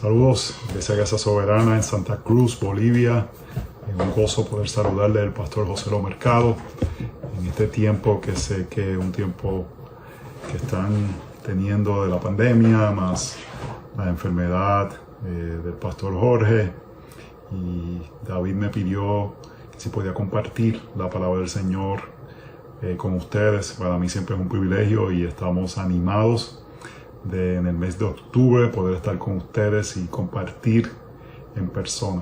Saludos, Iglesia Casa Soberana en Santa Cruz, Bolivia. Es un gozo poder saludarle al pastor José Lo Mercado en este tiempo que sé que es un tiempo que están teniendo de la pandemia, más la enfermedad del pastor Jorge. Y David me pidió que si podía compartir la palabra del Señor con ustedes. Para mí siempre es un privilegio y estamos animados en el mes de octubre poder estar con ustedes y compartir en persona.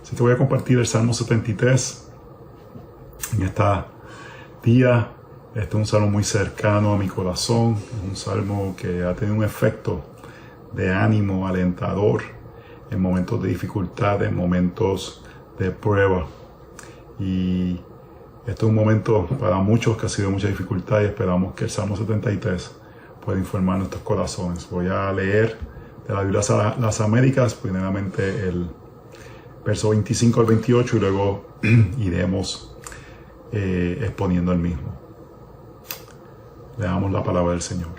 Así que voy a compartir el Salmo 73 en este día. Este es un salmo muy cercano a mi corazón, es un salmo que ha tenido un efecto de ánimo alentador en momentos de dificultad, en momentos de prueba. Y este es un momento para muchos que ha sido mucha dificultad y esperamos que el Salmo 73 pueda informar nuestros corazones. Voy a leer de la Biblia Las Américas, primeramente el verso 25 al 28 y luego iremos exponiendo el mismo. Leamos la palabra del Señor.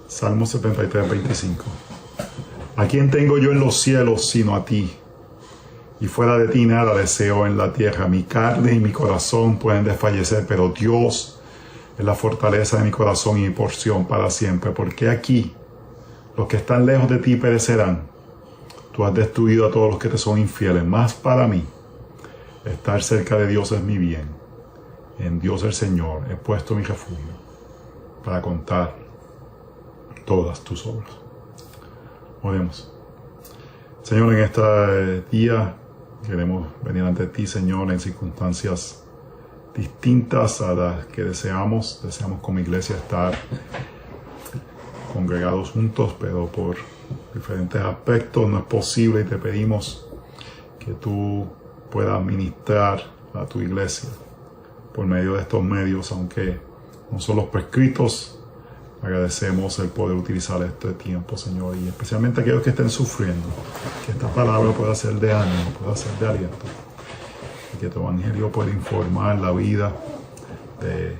Salmo 73, 25. ¿A quién tengo yo en los cielos sino a ti? Y fuera de ti nada deseo en la tierra. Mi carne y mi corazón pueden desfallecer, pero Dios es la fortaleza de mi corazón y mi porción para siempre. Porque aquí los que están lejos de ti perecerán. Tú has destruido a todos los que te son infieles. Mas para mí, estar cerca de Dios es mi bien. En Dios el Señor he puesto mi refugio para contar todas tus obras. Oremos. Señor, en este día queremos venir ante ti, Señor, en circunstancias distintas a las que deseamos como iglesia estar congregados juntos, pero por diferentes aspectos no es posible y te pedimos que tú puedas ministrar a tu iglesia por medio de estos medios, aunque no son los prescritos. Agradecemos el poder utilizar este tiempo, Señor, y especialmente aquellos que estén sufriendo, que esta palabra pueda ser de ánimo, pueda ser de aliento, y que tu evangelio pueda informar la vida de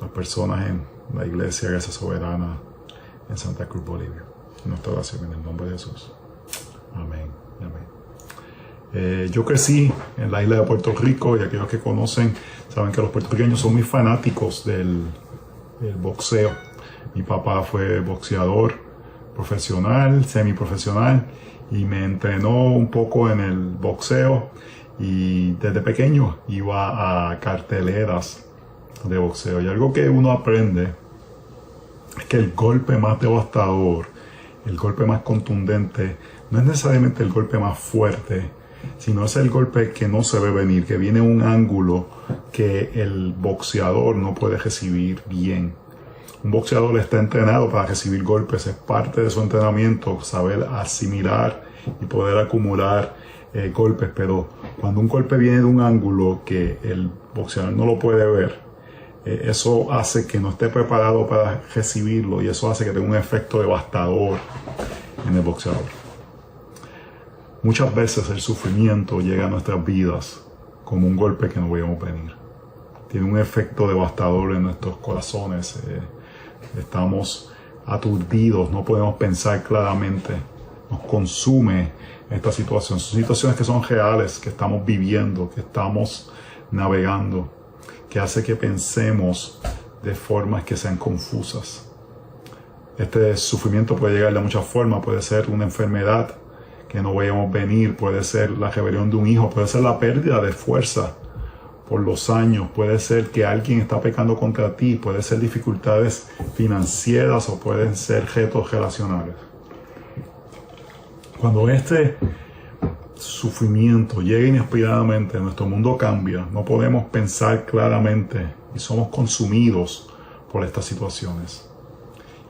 las personas en la Iglesia Casa Soberana en Santa Cruz, Bolivia. Nuestra oración en el nombre de Jesús. Amén. Amén. Yo crecí en la isla de Puerto Rico y aquellos que conocen saben que los puertorriqueños son muy fanáticos del boxeo. Mi papá fue boxeador profesional, semiprofesional, y me entrenó un poco en el boxeo. Y desde pequeño iba a carteleras de boxeo. Y algo que uno aprende es que el golpe más devastador, el golpe más contundente, no es necesariamente el golpe más fuerte, sino es el golpe que no se ve venir, que viene a un ángulo que el boxeador no puede recibir bien. Un boxeador está entrenado para recibir golpes, es parte de su entrenamiento, saber asimilar y poder acumular golpes, pero cuando un golpe viene de un ángulo que el boxeador no lo puede ver, eso hace que no esté preparado para recibirlo y eso hace que tenga un efecto devastador en el boxeador. Muchas veces el sufrimiento llega a nuestras vidas como un golpe que no veíamos venir. Tiene un efecto devastador en nuestros corazones. Estamos aturdidos, no podemos pensar claramente. Nos consume esta situación. Son situaciones que son reales, que estamos viviendo, que estamos navegando, que hace que pensemos de formas que sean confusas. Este sufrimiento puede llegar de muchas formas. Puede ser una enfermedad que no veíamos venir, puede ser la rebelión de un hijo, puede ser la pérdida de fuerza por los años, puede ser que alguien está pecando contra ti, puede ser dificultades financieras o pueden ser retos relacionales. Cuando este sufrimiento llega inesperadamente, nuestro mundo cambia, no podemos pensar claramente y somos consumidos por estas situaciones.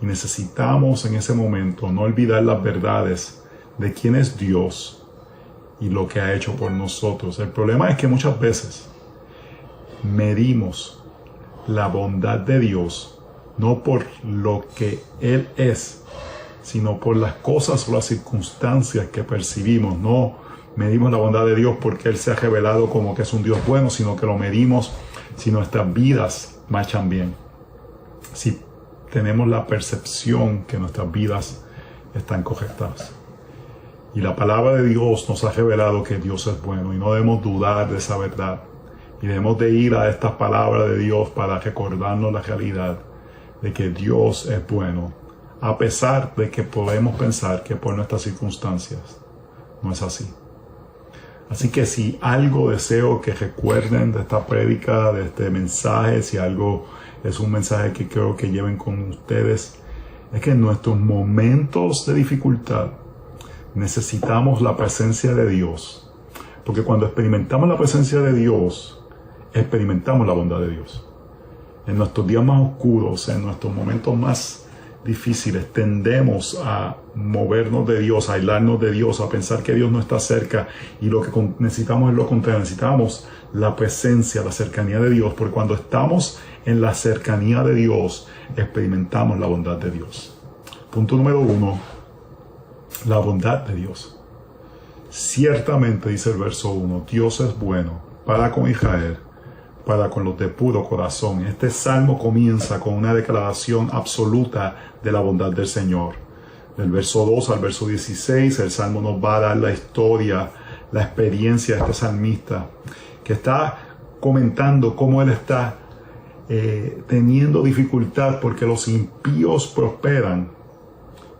Y necesitamos en ese momento no olvidar las verdades de quién es Dios y lo que ha hecho por nosotros. El problema es que muchas veces medimos la bondad de Dios no por lo que Él es, sino por las cosas o las circunstancias que percibimos. No medimos la bondad de Dios porque Él se ha revelado como que es un Dios bueno, sino que lo medimos si nuestras vidas marchan bien. Si tenemos la percepción que nuestras vidas están correctas. Y la palabra de Dios nos ha revelado que Dios es bueno y no debemos dudar de esa verdad. Y debemos de ir a estas palabras de Dios para recordarnos la realidad de que Dios es bueno, a pesar de que podemos pensar que por nuestras circunstancias no es así. Así que si algo deseo que recuerden de esta prédica, de este mensaje, si algo es un mensaje que creo que lleven con ustedes, es que en nuestros momentos de dificultad necesitamos la presencia de Dios. Porque cuando experimentamos la presencia de Dios, experimentamos la bondad de Dios. En nuestros días más oscuros, en nuestros momentos más difíciles, tendemos a movernos de Dios, a aislarnos de Dios, a pensar que Dios no está cerca, y lo que necesitamos es lo contrario. Necesitamos la presencia, la cercanía de Dios, porque cuando estamos en la cercanía de Dios, experimentamos la bondad de Dios. Punto número 1, la bondad de Dios. Ciertamente, dice el verso 1, Dios es bueno para con Israel, para con los de puro corazón. Este salmo comienza con una declaración absoluta de la bondad del Señor. Del verso 2 al verso 16, el salmo nos va a dar la historia, la experiencia de este salmista, que está comentando cómo él está teniendo dificultad porque los impíos prosperan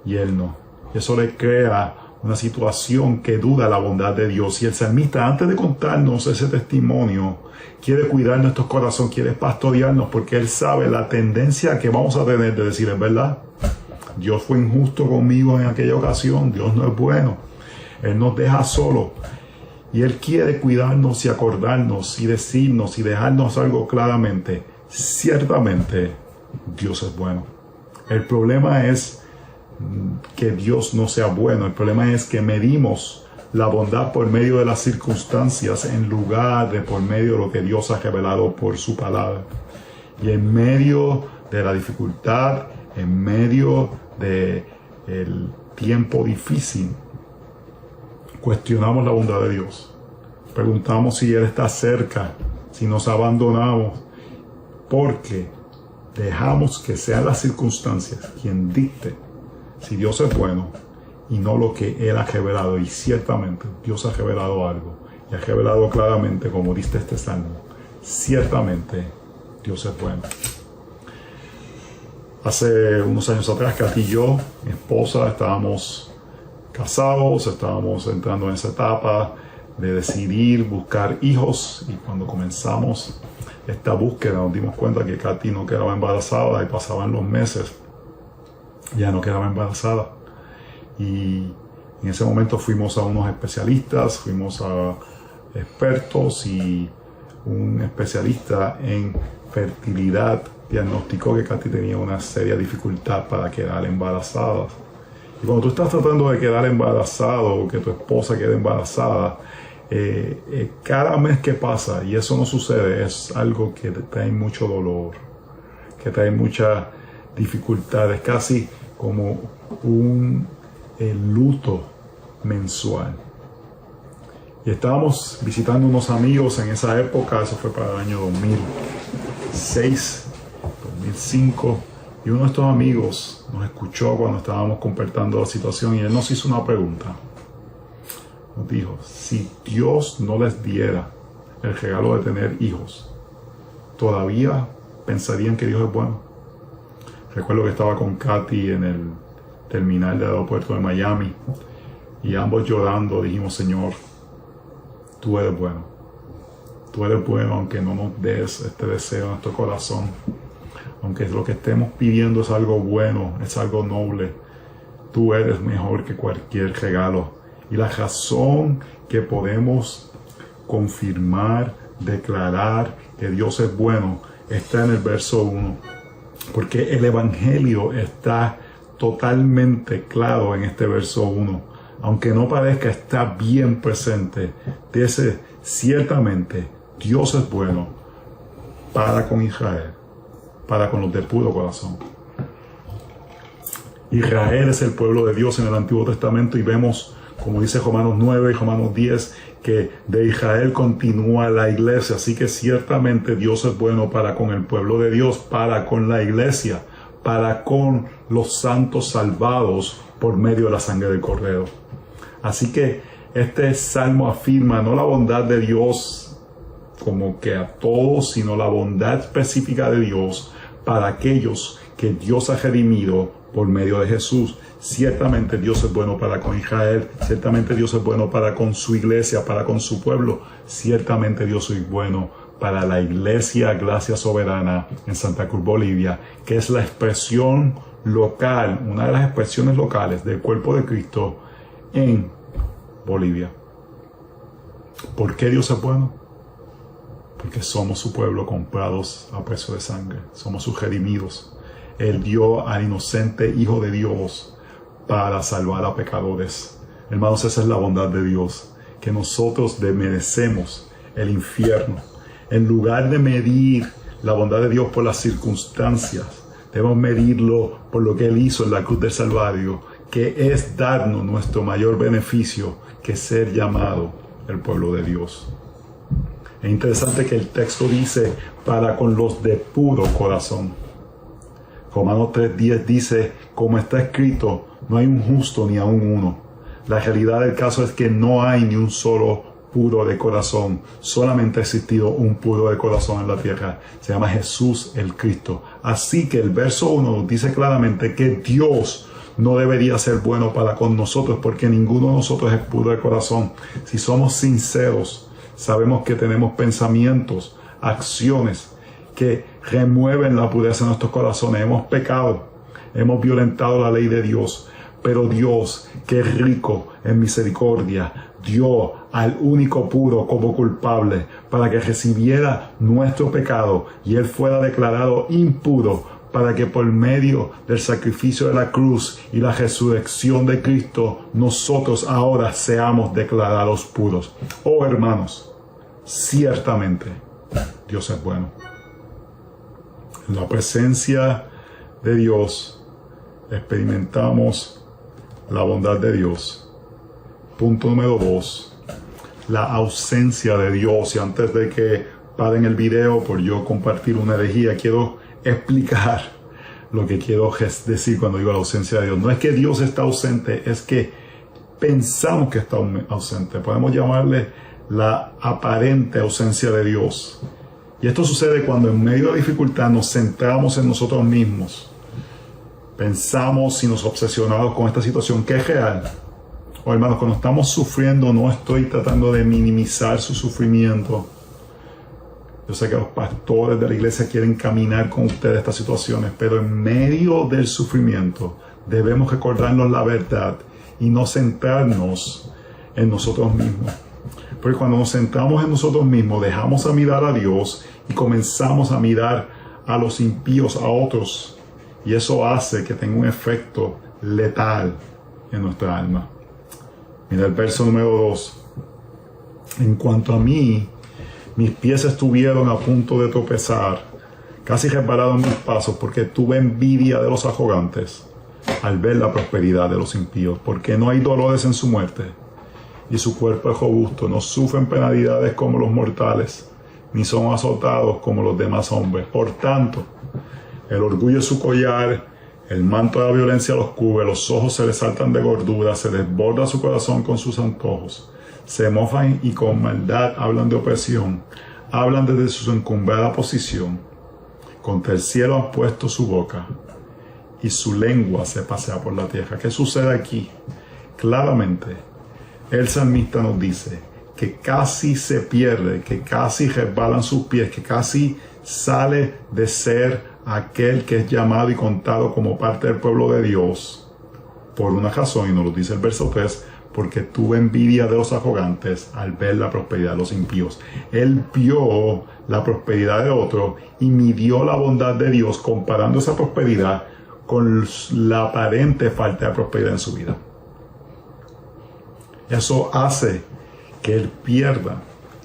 y él no. Eso le crea una situación que duda la bondad de Dios. Y el salmista, antes de contarnos ese testimonio, quiere cuidar nuestros corazones, quiere pastorearnos, porque él sabe la tendencia que vamos a tener de decir, es verdad, Dios fue injusto conmigo en aquella ocasión, Dios no es bueno, Él nos deja solos. Y Él quiere cuidarnos y acordarnos y decirnos y dejarnos algo claramente. Ciertamente, Dios es bueno. El problema es que Dios no sea bueno. El problema es que medimos la bondad por medio de las circunstancias en lugar de por medio de lo que Dios ha revelado por su palabra. Y en medio de la dificultad, en medio del tiempo difícil, cuestionamos la bondad de Dios. Preguntamos si Él está cerca, si nos abandonamos, porque dejamos que sean las circunstancias quien dicte si Dios es bueno y no lo que Él ha revelado. Y ciertamente Dios ha revelado algo, y ha revelado claramente, como dice este salmo, ciertamente Dios es bueno. Hace unos años atrás, Katy y yo, mi esposa, estábamos casados, estábamos entrando en esa etapa de decidir buscar hijos, y cuando comenzamos esta búsqueda nos dimos cuenta que Katy no quedaba embarazada y pasaban los meses, ya no quedaba embarazada. Y en ese momento fuimos a unos especialistas, fuimos a expertos, y un especialista en fertilidad diagnosticó que Katy tenía una seria dificultad para quedar embarazada. Y cuando tú estás tratando de quedar embarazado o que tu esposa quede embarazada, cada mes que pasa y eso no sucede es algo que te trae mucho dolor, que trae mucha dificultad. Es casi como un luto mensual. Y estábamos visitando unos amigos en esa época, eso fue para el año 2006, 2005, y uno de estos amigos nos escuchó cuando estábamos compartiendo la situación, y él nos hizo una pregunta. Nos dijo, si Dios no les diera el regalo de tener hijos, ¿todavía pensarían que Dios es bueno? Recuerdo que estaba con Katy en el terminal del aeropuerto de Miami, y ambos llorando dijimos, Señor, tú eres bueno. Tú eres bueno, aunque no nos des este deseo en nuestro corazón. Aunque lo que estemos pidiendo es algo bueno, es algo noble. Tú eres mejor que cualquier regalo. Y la razón que podemos confirmar, declarar que Dios es bueno, está en el verso 1. Porque el Evangelio está totalmente claro en este verso 1. Aunque no parezca, está bien presente. Dice, ciertamente, Dios es bueno para con Israel, para con los de puro corazón. Israel es el pueblo de Dios en el Antiguo Testamento, y vemos, como dice Romanos 9 y Romanos 10, que de Israel continúa la iglesia. Así que ciertamente Dios es bueno para con el pueblo de Dios, para con la iglesia, para con los santos salvados por medio de la sangre del Cordero. Así que este salmo afirma no la bondad de Dios como que a todos, sino la bondad específica de Dios para aquellos que Dios ha redimido por medio de Jesús. Ciertamente Dios es bueno para con Israel, ciertamente Dios es bueno para con su iglesia, para con su pueblo, ciertamente Dios es bueno para la iglesia Gracia Soberana en Santa Cruz, Bolivia, que es la expresión local, una de las expresiones locales del cuerpo de Cristo en Bolivia. ¿Por qué Dios es bueno? Porque somos su pueblo comprados a precio de sangre, somos sus redimidos. Él dio al inocente Hijo de Dios para salvar a pecadores. Hermanos, esa es la bondad de Dios, que nosotros merecemos el infierno. En lugar de medir la bondad de Dios por las circunstancias, debemos medirlo por lo que Él hizo en la cruz del Calvario, que es darnos nuestro mayor beneficio, que es ser llamado el pueblo de Dios. Es interesante que el texto dice, para con los de puro corazón. Romanos 3:10 dice, como está escrito, no hay un justo ni aun uno. La realidad del caso es que no hay ni un solo puro de corazón. Solamente ha existido un puro de corazón en la tierra. Se llama Jesús el Cristo. Así que el verso 1 nos dice claramente que Dios no debería ser bueno para con nosotros, porque ninguno de nosotros es puro de corazón. Si somos sinceros, sabemos que tenemos pensamientos, acciones que remueven la pureza de nuestros corazones. Hemos pecado, hemos violentado la ley de Dios, pero Dios, que es rico en misericordia, dio al único puro como culpable para que recibiera nuestro pecado y Él fuera declarado impuro, para que por medio del sacrificio de la cruz y la resurrección de Cristo, nosotros ahora seamos declarados puros. Oh hermanos, ciertamente Dios es bueno. En la presencia de Dios experimentamos la bondad de Dios. Punto número 2, la ausencia de Dios. Y antes de que paren el video por yo compartir una herejía, quiero explicar lo que quiero decir cuando digo la ausencia de Dios. No es que Dios está ausente, es que pensamos que está ausente. Podemos llamarle la aparente ausencia de Dios. Y esto sucede cuando en medio de la dificultad nos centramos en nosotros mismos. Pensamos y nos obsesionamos con esta situación que es real. O hermanos, cuando estamos sufriendo, no estoy tratando de minimizar su sufrimiento. Yo sé que los pastores de la iglesia quieren caminar con ustedes estas situaciones, pero en medio del sufrimiento debemos recordarnos la verdad y no centrarnos en nosotros mismos. Porque cuando nos centramos en nosotros mismos, dejamos a mirar a Dios y comenzamos a mirar a los impíos, a otros. Y eso hace que tenga un efecto letal en nuestra alma. Mira el verso número 2. En cuanto a mí, mis pies estuvieron a punto de tropezar, casi resbalaron mis pasos, porque tuve envidia de los arrogantes al ver la prosperidad de los impíos, porque no hay dolores en su muerte, y su cuerpo es robusto, no sufren penalidades como los mortales, ni son azotados como los demás hombres. Por tanto, el orgullo es su collar, el manto de la violencia los cubre, los ojos se les saltan de gordura, se desborda su corazón con sus antojos. Se mofan y con maldad hablan de opresión, hablan desde su encumbrada posición. Contra el cielo han puesto su boca y su lengua se pasea por la tierra. ¿Qué sucede aquí? Claramente, el salmista nos dice que casi se pierde, que casi resbalan sus pies, que casi sale de ser aquel que es llamado y contado como parte del pueblo de Dios por una razón, y nos lo dice el verso 3, porque tuve envidia de los arrogantes al ver la prosperidad de los impíos. Él vio la prosperidad de otro y midió la bondad de Dios comparando esa prosperidad con la aparente falta de prosperidad en su vida. Eso hace que él pierda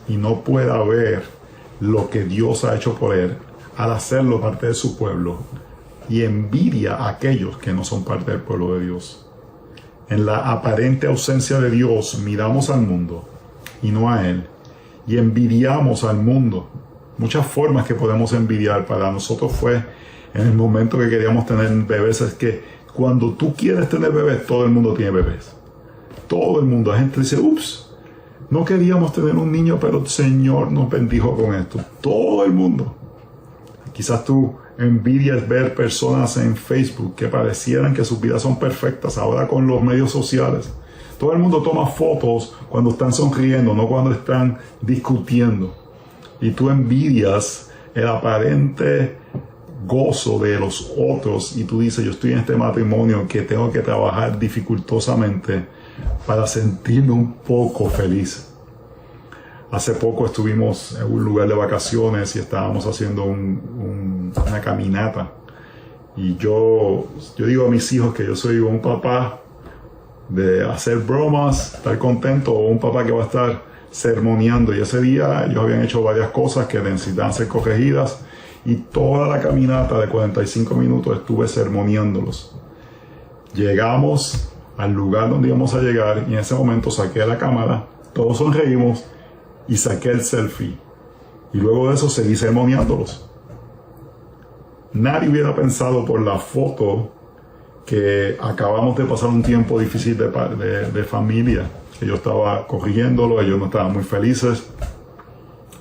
y no pueda ver lo que Dios ha hecho por él al hacerlo parte de su pueblo, y envidia a aquellos que no son parte del pueblo de Dios. En la aparente ausencia de Dios miramos al mundo y no a Él, y envidiamos al mundo. Muchas formas que podemos envidiar. Para nosotros fue en el momento que queríamos tener bebés, es que cuando tú quieres tener bebés, todo el mundo tiene bebés. Todo el mundo. La gente dice, ups, no queríamos tener un niño, pero el Señor nos bendijo con esto. Todo el mundo. Quizás tú envidias ver personas en Facebook que parecieran que sus vidas son perfectas ahora con los medios sociales. Todo el mundo toma fotos cuando están sonriendo, no cuando están discutiendo. Y tú envidias el aparente gozo de los otros y tú dices, yo estoy en este matrimonio que tengo que trabajar dificultosamente para sentirme un poco feliz. Hace poco estuvimos en un lugar de vacaciones y estábamos haciendo una caminata. Y yo digo a mis hijos que yo soy un papá de hacer bromas, estar contento, o un papá que va a estar sermoneando. Y ese día ellos habían hecho varias cosas que necesitaban ser corregidas. Y toda la caminata de 45 minutos estuve sermoneándolos. Llegamos al lugar donde íbamos a llegar y en ese momento saqué la cámara, todos sonreímos y saqué el selfie. Y luego de eso seguí sermoneándolos. Nadie hubiera pensado por la foto que acabamos de pasar un tiempo difícil de familia. Que yo estaba corrigiéndolo, ellos no estaban muy felices.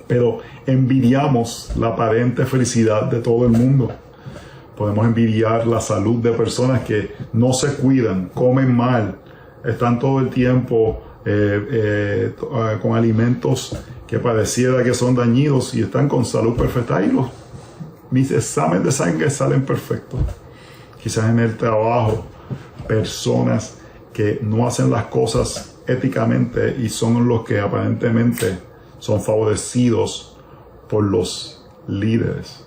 Pero envidiamos la aparente felicidad de todo el mundo. Podemos envidiar la salud de personas que no se cuidan, comen mal, están todo el tiempo con alimentos que pareciera que son dañinos y están con salud perfecta. Y mis exámenes de sangre salen perfectos. Quizás en el trabajo, personas que no hacen las cosas éticamente y son los que aparentemente son favorecidos por los líderes.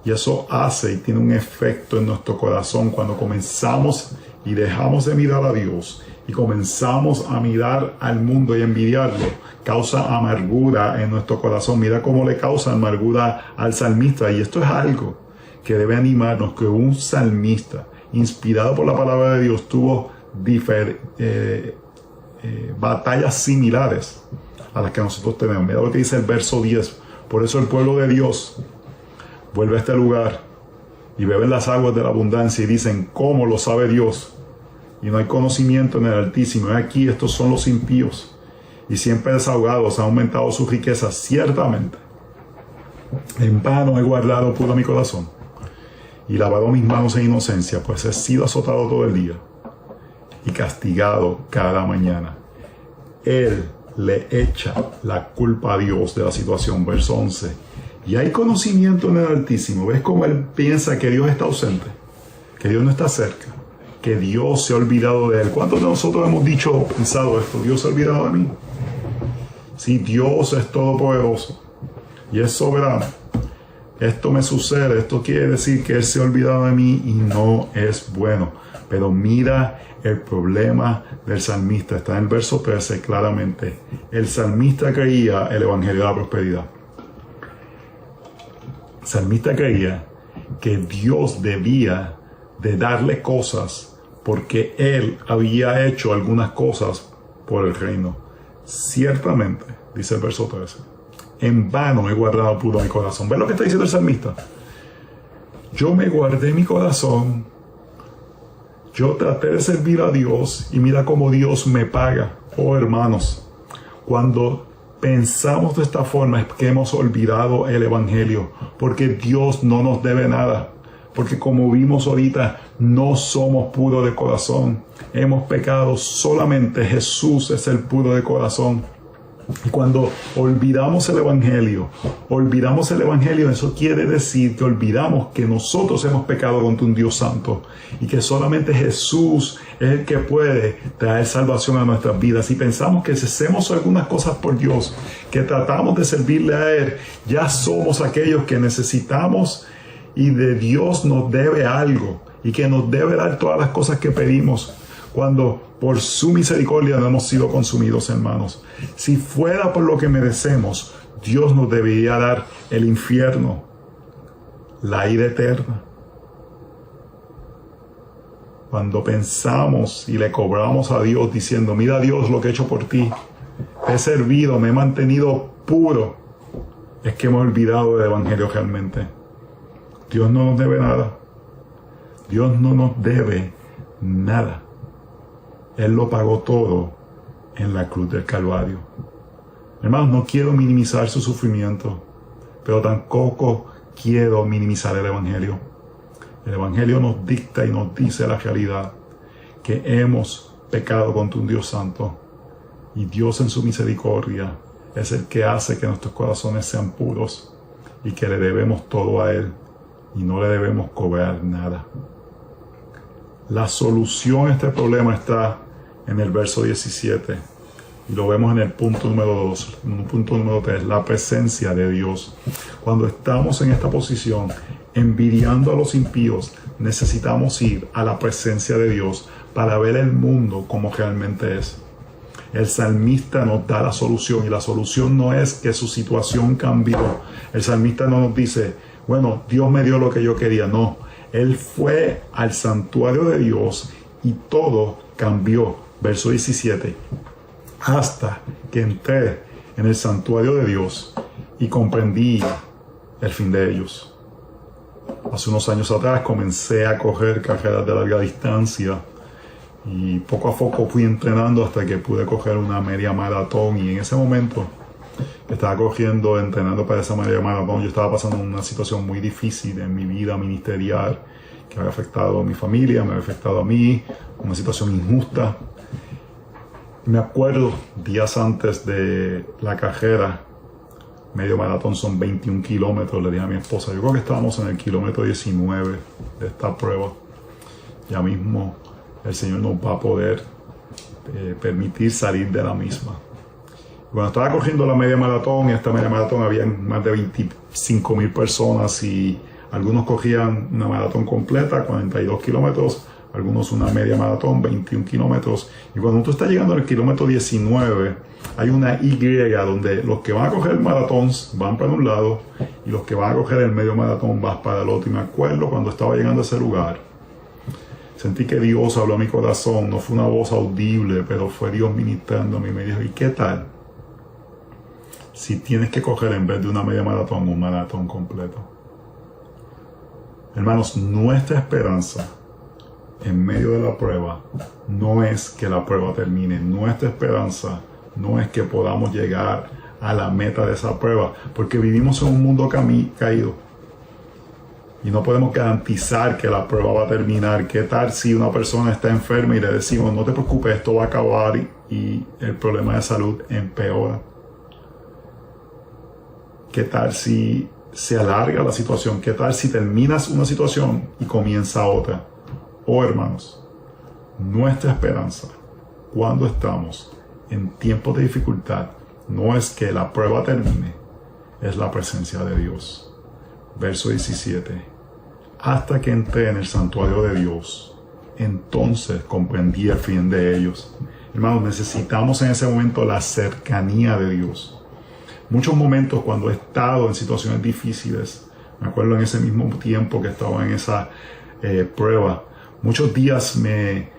Y eso hace y tiene un efecto en nuestro corazón cuando comenzamos y dejamos de mirar a Dios y comenzamos a mirar al mundo y envidiarlo. Causa amargura en nuestro corazón. Mira cómo le causa amargura al salmista. Y esto es algo que debe animarnos, que un salmista inspirado por la palabra de Dios tuvo batallas similares a las que nosotros tenemos. Mira lo que dice el verso 10. Por eso el pueblo de Dios vuelve a este lugar y beben las aguas de la abundancia y dicen, ¿cómo lo sabe Dios? Y no hay conocimiento en el Altísimo. Aquí estos son los impíos y siempre desahogados, han aumentado sus riquezas. Ciertamente, en vano he guardado puro mi corazón y lavado mis manos en inocencia, pues he sido azotado todo el día y castigado cada mañana. Él le echa la culpa a Dios de la situación. Verso 11. Y hay conocimiento en el Altísimo. ¿Ves cómo él piensa que Dios está ausente? Que Dios no está cerca. Que Dios se ha olvidado de él. ¿Cuántos de nosotros hemos pensado esto? Dios se ha olvidado de mí. Si Dios es todopoderoso y es soberano, esto me sucede. Esto quiere decir que Él se ha olvidado de mí y no es bueno. Pero mira el problema del salmista. Está en el verso 13 claramente. El salmista creía el evangelio de la prosperidad. El salmista creía que Dios debía de darle cosas porque Él había hecho algunas cosas por el reino. Ciertamente, dice el verso 13, en vano he guardado puro mi corazón. ¿Ves lo que está diciendo el salmista? Yo me guardé mi corazón. Yo traté de servir a Dios y mira cómo Dios me paga. Oh hermanos, cuando pensamos de esta forma es que hemos olvidado el evangelio, porque Dios no nos debe nada, porque como vimos ahorita, no somos puros de corazón, hemos pecado, solamente Jesús es el puro de corazón. Y cuando olvidamos el evangelio, eso quiere decir que olvidamos que nosotros hemos pecado contra un Dios santo y que solamente Jesús es el que puede traer salvación a nuestras vidas. Y pensamos que si hacemos algunas cosas por Dios, que tratamos de servirle a Él, ya somos aquellos que necesitamos y de Dios nos debe algo y que nos debe dar todas las cosas que pedimos, cuando por su misericordia no hemos sido consumidos, hermanos. Si fuera por lo que merecemos, Dios nos debería dar el infierno, la ira eterna. Cuando pensamos y le cobramos a Dios diciendo, mira Dios lo que he hecho por ti, te he servido, me he mantenido puro, es que hemos olvidado del evangelio realmente. Dios no nos debe nada. Dios no nos debe nada. Él lo pagó todo en la cruz del Calvario. Hermanos, no quiero minimizar su sufrimiento, pero tampoco quiero minimizar el Evangelio. El Evangelio nos dicta y nos dice la realidad, que hemos pecado contra un Dios santo, y Dios en su misericordia es el que hace que nuestros corazones sean puros y que le debemos todo a Él y no le debemos cobrar nada. La solución a este problema está en el verso 17 y lo vemos en el punto número 2, en el punto número 3, la presencia de Dios. Cuando estamos en esta posición, envidiando a los impíos, necesitamos ir a la presencia de Dios para ver el mundo como realmente es. El salmista nos da la solución, y la solución no es que su situación cambió. El salmista no nos dice, bueno, Dios me dio lo que yo quería. No, él fue al santuario de Dios y todo cambió. Verso 17, hasta que entré en el santuario de Dios y comprendí el fin de ellos. Hace unos años atrás comencé a correr carreras de larga distancia y poco a poco fui entrenando hasta que pude correr una media maratón, y en ese momento que estaba corriendo, entrenando para esa media maratón, yo estaba pasando una situación muy difícil en mi vida ministerial que había afectado a mi familia, me había afectado a mí, una situación injusta. Me acuerdo, días antes de la carrera, medio maratón son 21 kilómetros, le dije a mi esposa, yo creo que estábamos en el kilómetro 19 de esta prueba, ya mismo el Señor nos va a poder permitir salir de la misma. Cuando estaba corriendo la media maratón, en esta media maratón había más de 25,000 personas y algunos corrían una maratón completa, 42 kilómetros, algunos una media maratón, 21 kilómetros. Y cuando tú estás llegando al kilómetro 19, hay una Y donde los que van a correr maratones van para un lado y los que van a correr el medio maratón van para el otro. Y me acuerdo cuando estaba llegando a ese lugar, sentí que Dios habló a mi corazón. No fue una voz audible, pero fue Dios ministrándome y me dijo, ¿y qué tal si tienes que correr en vez de una media maratón, un maratón completo? Hermanos, nuestra esperanza en medio de la prueba no es que la prueba termine. Nuestra esperanza no es que podamos llegar a la meta de esa prueba, porque vivimos en un mundo caído y no podemos garantizar que la prueba va a terminar. ¿Qué tal si una persona está enferma y le decimos, no te preocupes, esto va a acabar, y el problema de salud empeora? ¿Qué tal si se alarga la situación? ¿Qué tal si terminas una situación y comienza otra? Oh, hermanos, nuestra esperanza cuando estamos en tiempos de dificultad no es que la prueba termine, es la presencia de Dios. Verso 17, hasta que entré en el santuario de Dios, entonces comprendí el fin de ellos. Hermanos, necesitamos en ese momento la cercanía de Dios. Muchos momentos cuando he estado en situaciones difíciles, me acuerdo en ese mismo tiempo que estaba en esa prueba, muchos días me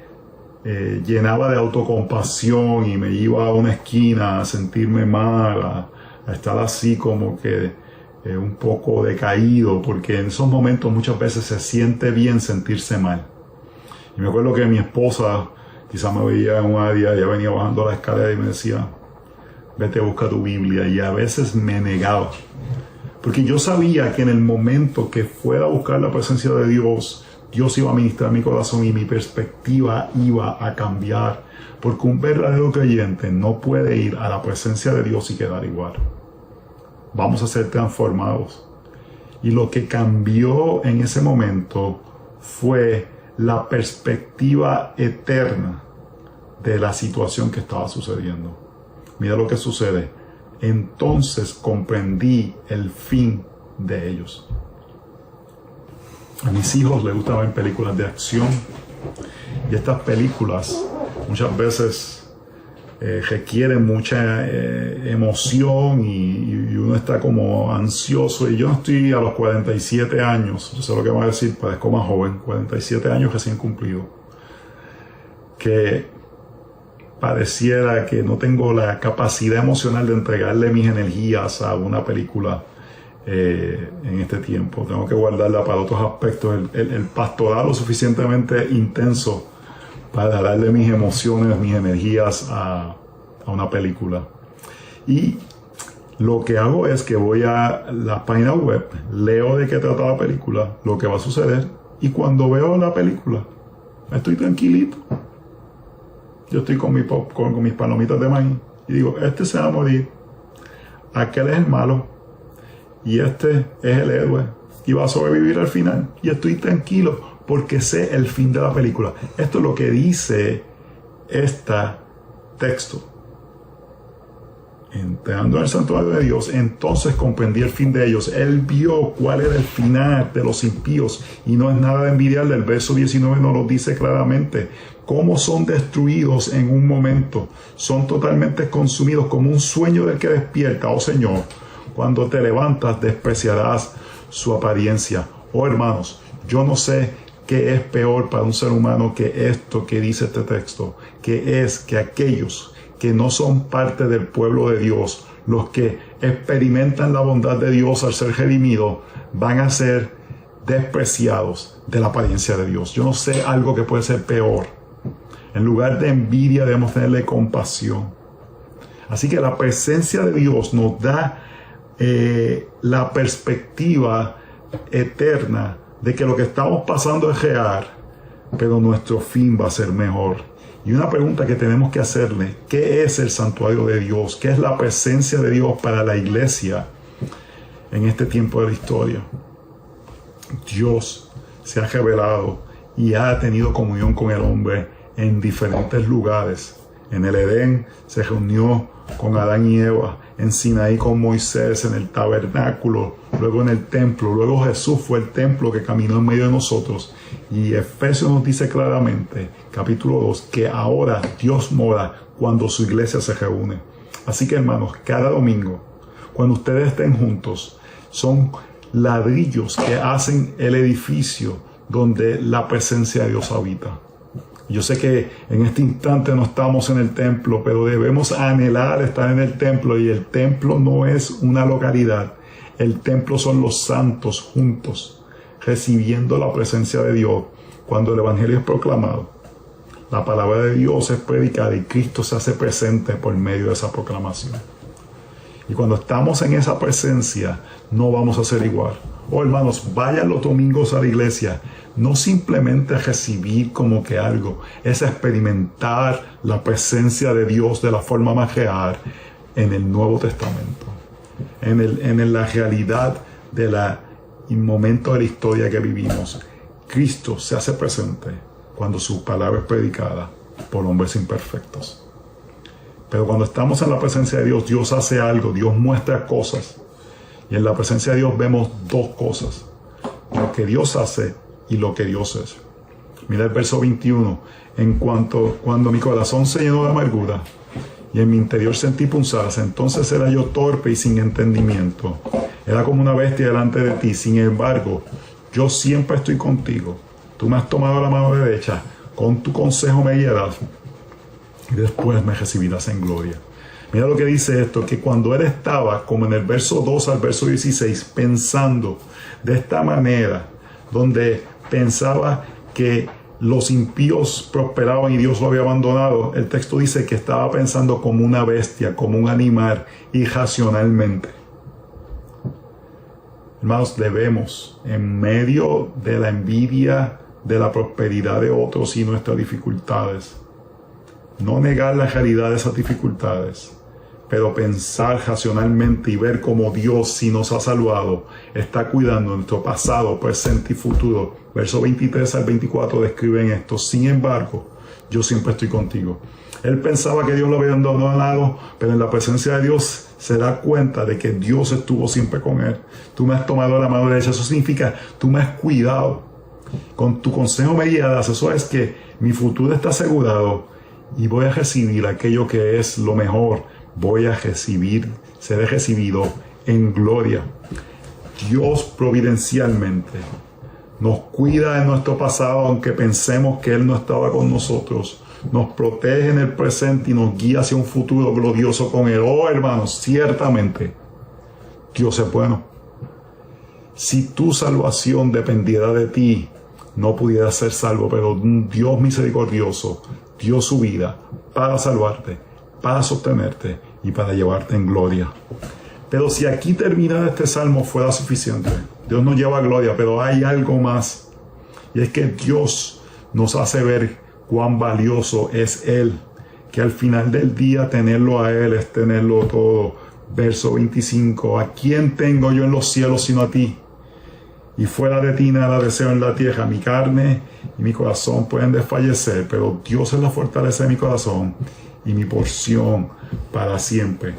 llenaba de autocompasión y me iba a una esquina a sentirme mal, a estar así como que un poco decaído, porque en esos momentos muchas veces se siente bien sentirse mal. Y me acuerdo que mi esposa quizás me veía en un área, ella venía bajando la escalera y me decía, vete a buscar tu Biblia, y a veces me negaba, porque yo sabía que en el momento que fuera a buscar la presencia de Dios, Dios iba a ministrar mi corazón y mi perspectiva iba a cambiar, porque un verdadero creyente no puede ir a la presencia de Dios y quedar igual. Vamos a ser transformados. Y lo que cambió en ese momento fue la perspectiva eterna de la situación que estaba sucediendo. Mira lo que sucede. Entonces comprendí el fin de ellos. A mis hijos les gusta ver películas de acción, y estas películas muchas veces requieren mucha emoción y uno está como ansioso. Y yo no estoy a los 47 años, yo sé lo que va a decir, parezco más joven, 47 años recién cumplido, que pareciera que no tengo la capacidad emocional de entregarle mis energías a una película en este tiempo. Tengo que guardarla para otros aspectos. El pastorado suficientemente intenso para darle mis emociones, mis energías a una película. Y lo que hago es que voy a la página web, leo de qué trata la película, lo que va a suceder, y cuando veo la película, estoy tranquilito. Yo estoy con mi popcorn, con mis palomitas de maíz, y digo, este se va a morir, aquel es el malo, y este es el héroe, y va a sobrevivir al final, y estoy tranquilo, porque sé el fin de la película. Esto es lo que dice este texto. Entrando al santuario de Dios, entonces comprendí el fin de ellos. Él vio cuál era el final de los impíos, y no es nada de envidiarle. El verso 19 nos lo dice claramente. Cómo son destruidos en un momento, son totalmente consumidos como un sueño del que despierta. Oh Señor, cuando te levantas despreciarás su apariencia. Oh hermanos, yo no sé qué es peor para un ser humano que esto que dice este texto, que es que aquellos que no son parte del pueblo de Dios, los que experimentan la bondad de Dios al ser redimidos, van a ser despreciados de la apariencia de Dios. Yo no sé algo que puede ser peor. En lugar de envidia debemos tenerle compasión. Así que la presencia de Dios nos da la perspectiva eterna de que lo que estamos pasando es real, pero nuestro fin va a ser mejor. Y una pregunta que tenemos que hacerle, ¿qué es el santuario de Dios? ¿Qué es la presencia de Dios para la iglesia en este tiempo de la historia? Dios se ha revelado y ha tenido comunión con el hombre en diferentes lugares. En el Edén se reunió con Adán y Eva, en Sinaí con Moisés, en el tabernáculo, luego en el templo, luego Jesús fue el templo que caminó en medio de nosotros. Y Efesios nos dice claramente, capítulo 2, que ahora Dios mora cuando su iglesia se reúne. Así que hermanos, cada domingo, cuando ustedes estén juntos, son ladrillos que hacen el edificio donde la presencia de Dios habita. Yo sé que en este instante no estamos en el templo, pero debemos anhelar estar en el templo, y el templo no es una localidad. El templo son los santos juntos, recibiendo la presencia de Dios. Cuando el evangelio es proclamado, la palabra de Dios es predicada y Cristo se hace presente por medio de esa proclamación. Y cuando estamos en esa presencia, no vamos a ser igual. Oh hermanos, vayan los domingos a la iglesia, no simplemente a recibir como que algo, es experimentar la presencia de Dios de la forma más real en el Nuevo Testamento, en la realidad del momento de la historia que vivimos. Cristo se hace presente cuando su palabra es predicada por hombres imperfectos. Pero cuando estamos en la presencia de Dios, Dios hace algo, Dios muestra cosas. Y en la presencia de Dios vemos dos cosas: lo que Dios hace y lo que Dios es. Mira el verso 21. Cuando mi corazón se llenó de amargura y en mi interior sentí punzadas, entonces era yo torpe y sin entendimiento. Era como una bestia delante de ti. Sin embargo, yo siempre estoy contigo. Tú me has tomado la mano derecha. Con tu consejo me guiarás y después me recibirás en gloria. Mira lo que dice esto, que cuando él estaba, como en el verso 2 al verso 16, pensando de esta manera, donde pensaba que los impíos prosperaban y Dios lo había abandonado, el texto dice que estaba pensando como una bestia, como un animal, irracionalmente. Hermanos, debemos, en medio de la envidia, de la prosperidad de otros y nuestras dificultades, no negar la realidad de esas dificultades, pero pensar racionalmente y ver cómo Dios, si nos ha salvado, está cuidando nuestro pasado, presente y futuro. Versos 23 al 24 describen esto. Sin embargo, yo siempre estoy contigo. Él pensaba que Dios lo había abandonado, pero en la presencia de Dios se da cuenta de que Dios estuvo siempre con él. Tú me has tomado la mano derecha. Eso significa, tú me has cuidado. Con tu consejo me guiarás. Eso es que mi futuro está asegurado y voy a recibir aquello que es lo mejor. Voy a recibir, seré recibido en gloria. Dios providencialmente nos cuida de nuestro pasado, aunque pensemos que Él no estaba con nosotros. Nos protege en el presente y nos guía hacia un futuro glorioso con Él. Oh, hermanos, ciertamente Dios es bueno. Si tu salvación dependiera de ti, no pudieras ser salvo, pero un Dios misericordioso dio su vida para salvarte, para sostenerte y para llevarte en gloria. Pero si aquí terminar este salmo fuera suficiente, Dios nos lleva a gloria, pero hay algo más. Y es que Dios nos hace ver cuán valioso es Él, que al final del día tenerlo a Él es tenerlo todo. Verso 25, ¿a quién tengo yo en los cielos sino a ti? Y fuera de ti nada deseo en la tierra. Mi carne y mi corazón pueden desfallecer, pero Dios es la fortaleza de mi corazón y mi porción para siempre.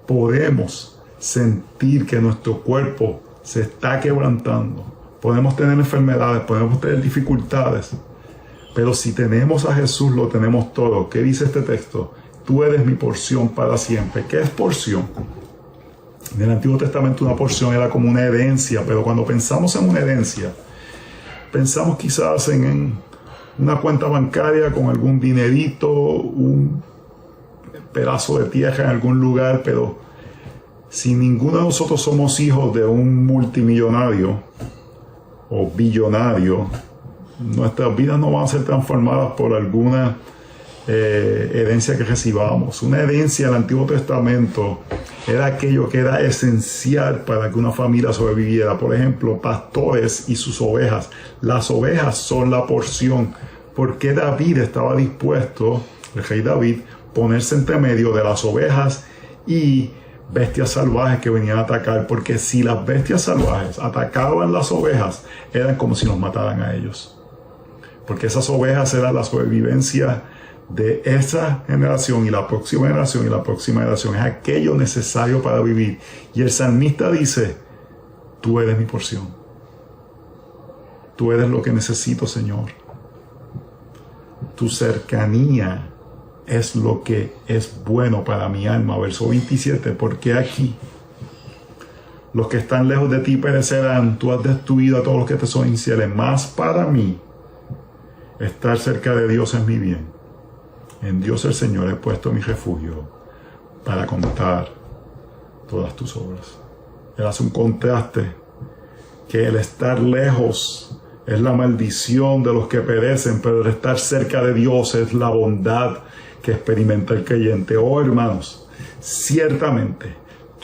Podemos sentir que nuestro cuerpo se está quebrantando. Podemos tener enfermedades, podemos tener dificultades. Pero si tenemos a Jesús, lo tenemos todo. ¿Qué dice este texto? Tú eres mi porción para siempre. ¿Qué es porción? En el Antiguo Testamento una porción era como una herencia, pero cuando pensamos en una herencia, pensamos quizás en una cuenta bancaria con algún dinerito, un pedazo de tierra en algún lugar, pero si ninguno de nosotros somos hijos de un multimillonario o billonario, nuestras vidas no van a ser transformadas por alguna herencia que recibamos. Una herencia en el Antiguo Testamento era aquello que era esencial para que una familia sobreviviera. Por ejemplo, pastores y sus ovejas. Las ovejas son la porción. Porque David estaba dispuesto, el rey David, ponerse entre medio de las ovejas y bestias salvajes que venían a atacar. Porque si las bestias salvajes atacaban las ovejas, eran como si nos mataran a ellos. Porque esas ovejas eran la sobrevivencia de esa generación y la próxima generación y la próxima generación. Es aquello necesario para vivir. Y el salmista dice, tú eres mi porción. Tú eres lo que necesito, Señor. Tu cercanía es lo que es bueno para mi alma. Verso 27, porque aquí los que están lejos de ti perecerán. Tú has destruido a todos los que te son infieles. Mas para mí, estar cerca de Dios es mi bien. En Dios el Señor he puesto mi refugio para contar todas tus obras. Él hace un contraste, que el estar lejos es la maldición de los que perecen, pero el estar cerca de Dios es la bondad que experimenta el creyente. Oh, hermanos, ciertamente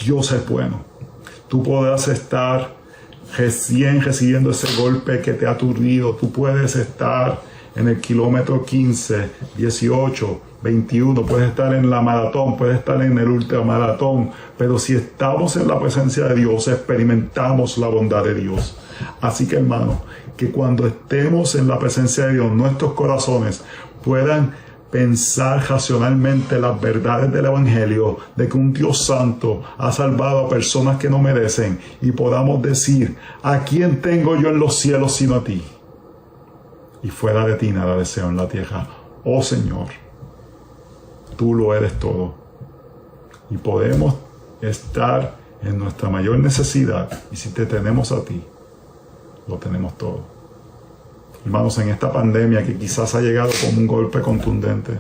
Dios es bueno. Tú podrás estar recién recibiendo ese golpe que te ha aturdido. Tú puedes estar en el kilómetro 15, 18, 21, puedes estar en la maratón, puedes estar en el ultramaratón, pero si estamos en la presencia de Dios, experimentamos la bondad de Dios. Así que, hermano, que cuando estemos en la presencia de Dios, nuestros corazones puedan pensar racionalmente las verdades del Evangelio, de que un Dios santo ha salvado a personas que no merecen, y podamos decir, ¿a quién tengo yo en los cielos sino a ti? Y fuera de ti nada deseo en la tierra. Oh Señor, tú lo eres todo. Y podemos estar en nuestra mayor necesidad. Y si te tenemos a ti, lo tenemos todo. Hermanos, en esta pandemia que quizás ha llegado como un golpe contundente,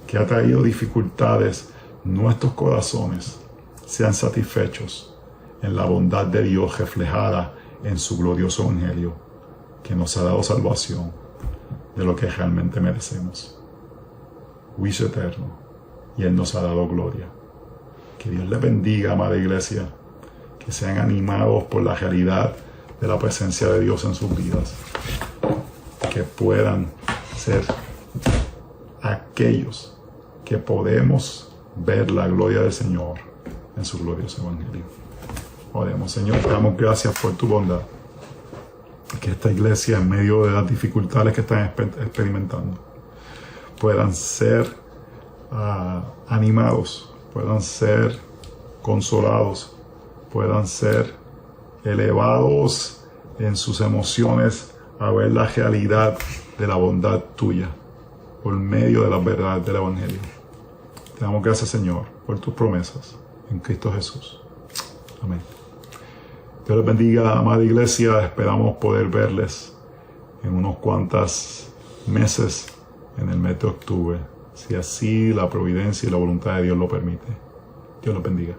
que ha traído dificultades, nuestros corazones sean satisfechos en la bondad de Dios reflejada en su glorioso Evangelio, que nos ha dado salvación de lo que realmente merecemos. Juicio eterno. Y Él nos ha dado gloria. Que Dios les bendiga, amada iglesia. Que sean animados por la realidad de la presencia de Dios en sus vidas. Que puedan ser aquellos que podemos ver la gloria del Señor en su glorioso Evangelio. Oremos. Señor, te damos gracias por tu bondad. Que esta iglesia, en medio de las dificultades que están experimentando, puedan ser animados, puedan ser consolados, puedan ser elevados en sus emociones a ver la realidad de la bondad tuya por medio de las verdades del Evangelio. Te damos gracias, Señor, por tus promesas en Cristo Jesús. Amén. Dios les bendiga, amada iglesia. Esperamos poder verles en unos cuantos meses, en el mes de octubre, si así la providencia y la voluntad de Dios lo permite. Dios los bendiga.